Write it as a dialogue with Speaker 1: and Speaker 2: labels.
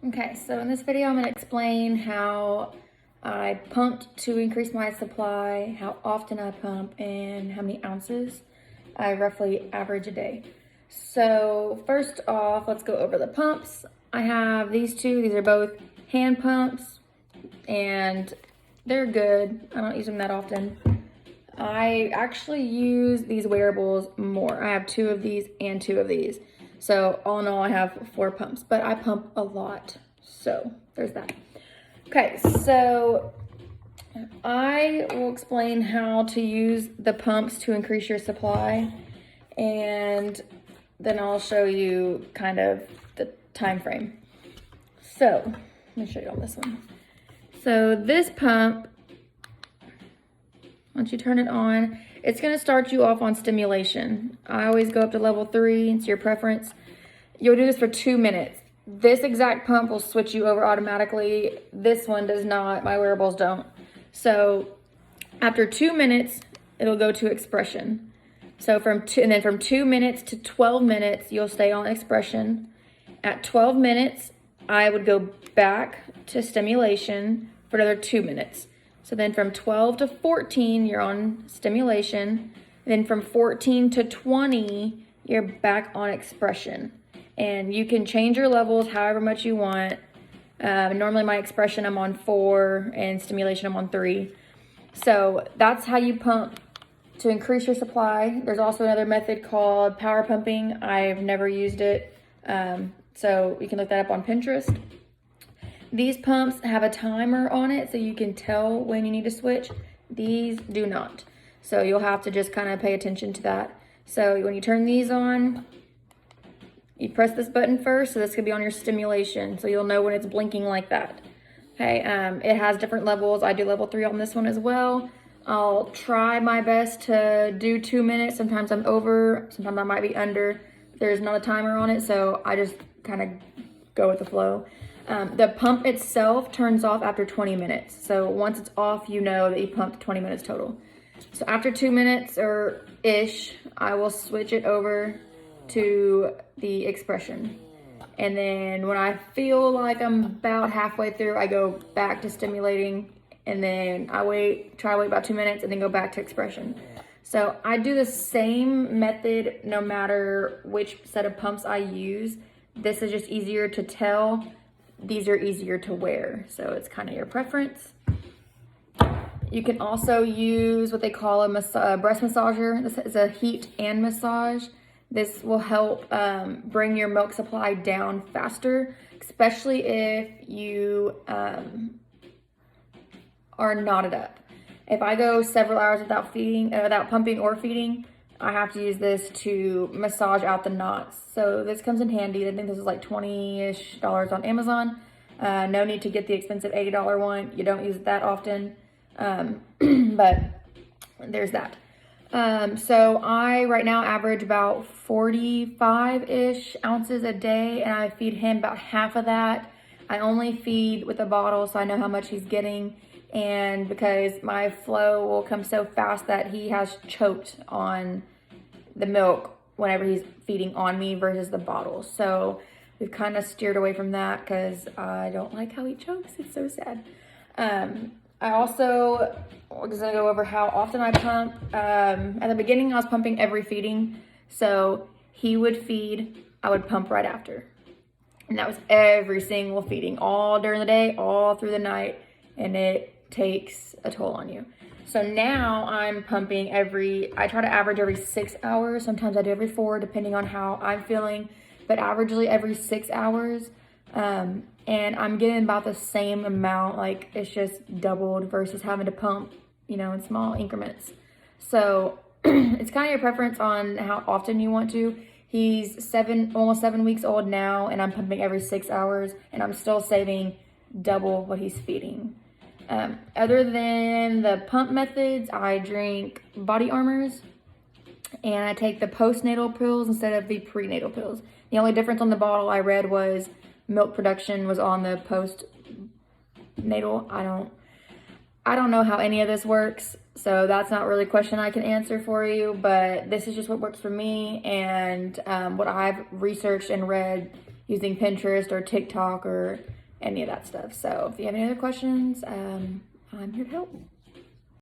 Speaker 1: Okay, so in this video, I'm going to explain how I pumped to increase my supply, how often I pump, and how many ounces I roughly average a day. So first off, let's go over the pumps. I have these two. These are both hand pumps, and they're good. I don't use them that often. I actually use these wearables more. I have two of these and two of these. So all in all, I have 4 pumps, but I pump a lot. So there's that. Okay, so I will explain how to use the pumps to increase your supply, and then I'll show you kind of the time frame. So let me show you on this one. So this pump, once you turn it on, it's gonna start you off on stimulation. I always go up to level 3, it's your preference. You'll do this for 2 minutes. This exact pump will switch you over automatically. This one does not, my wearables don't. So after 2 minutes, it'll go to expression. So from 2 minutes to 12 minutes, you'll stay on expression. At 12 minutes, I would go back to stimulation for another 2 minutes. So then from 12 to 14, you're on stimulation. Then from 14 to 20, you're back on expression. And you can change your levels however much you want. Normally my expression, I'm on 4, and stimulation, I'm on 3. So that's how you pump to increase your supply. There's also another method called power pumping. I've never used it. So you can look that up on Pinterest. These pumps have a timer on it, so you can tell when you need to switch. These do not. So you'll have to just kind of pay attention to that. So when you turn these on, you press this button first, so this could be on your stimulation, so you'll know when it's blinking like that. Okay, it has different levels. I do level 3 on this one as well. I'll try my best to do 2 minutes. Sometimes I'm over, sometimes I might be under. There's not a timer on it, so I just kind of go with the flow. The pump itself turns off after 20 minutes. So once it's off, you know that you pumped 20 minutes total. So after 2 minutes or ish, I will switch it over to the expression. And then when I feel like I'm about halfway through, I go back to stimulating, and then I try to wait about 2 minutes and then go back to expression. So I do the same method no matter which set of pumps I use. This is just easier to tell. These are easier to wear, so it's kind of your preference. You can also use what they call a breast massager. This is a heat and massage. This will help bring your milk supply down faster, especially if you are knotted up. If I go several hours without pumping or feeding, I have to use this to massage out the knots. So this comes in handy. I think this is like $20-ish on Amazon. No need to get the expensive $80 one. You don't use it that often. But there's that. So I right now average about 45-ish ounces a day, and I feed him about half of that. I only feed with a bottle, so I know how much he's getting. And because my flow will come so fast that he has choked on the milk whenever he's feeding on me versus the bottle. So we've kind of steered away from that because I don't like how he chokes. It's so sad. I also was gonna go over how often I pump. At the beginning, I was pumping every feeding. So he would feed, I would pump right after. And that was every single feeding, all during the day, all through the night. And it takes a toll on you. So now I'm pumping I try to average every 6 hours. Sometimes I do every 4, depending on how I'm feeling, but averagely every 6 hours. And I'm getting about the same amount, like it's just doubled versus having to pump, in small increments. So it's kind of your preference on how often you want to. He's almost 7 weeks old now, and I'm pumping every 6 hours, and I'm still saving double what he's feeding. Other than the pump methods, I drink body armors, and I take the postnatal pills instead of the prenatal pills. The only difference on the bottle I read was milk production was on the postnatal. I don't know how any of this works, so that's not really a question I can answer for you, but this is just what works for me, and what I've researched and read using Pinterest or TikTok or any of that stuff. So if you have any other questions, I'm here to help.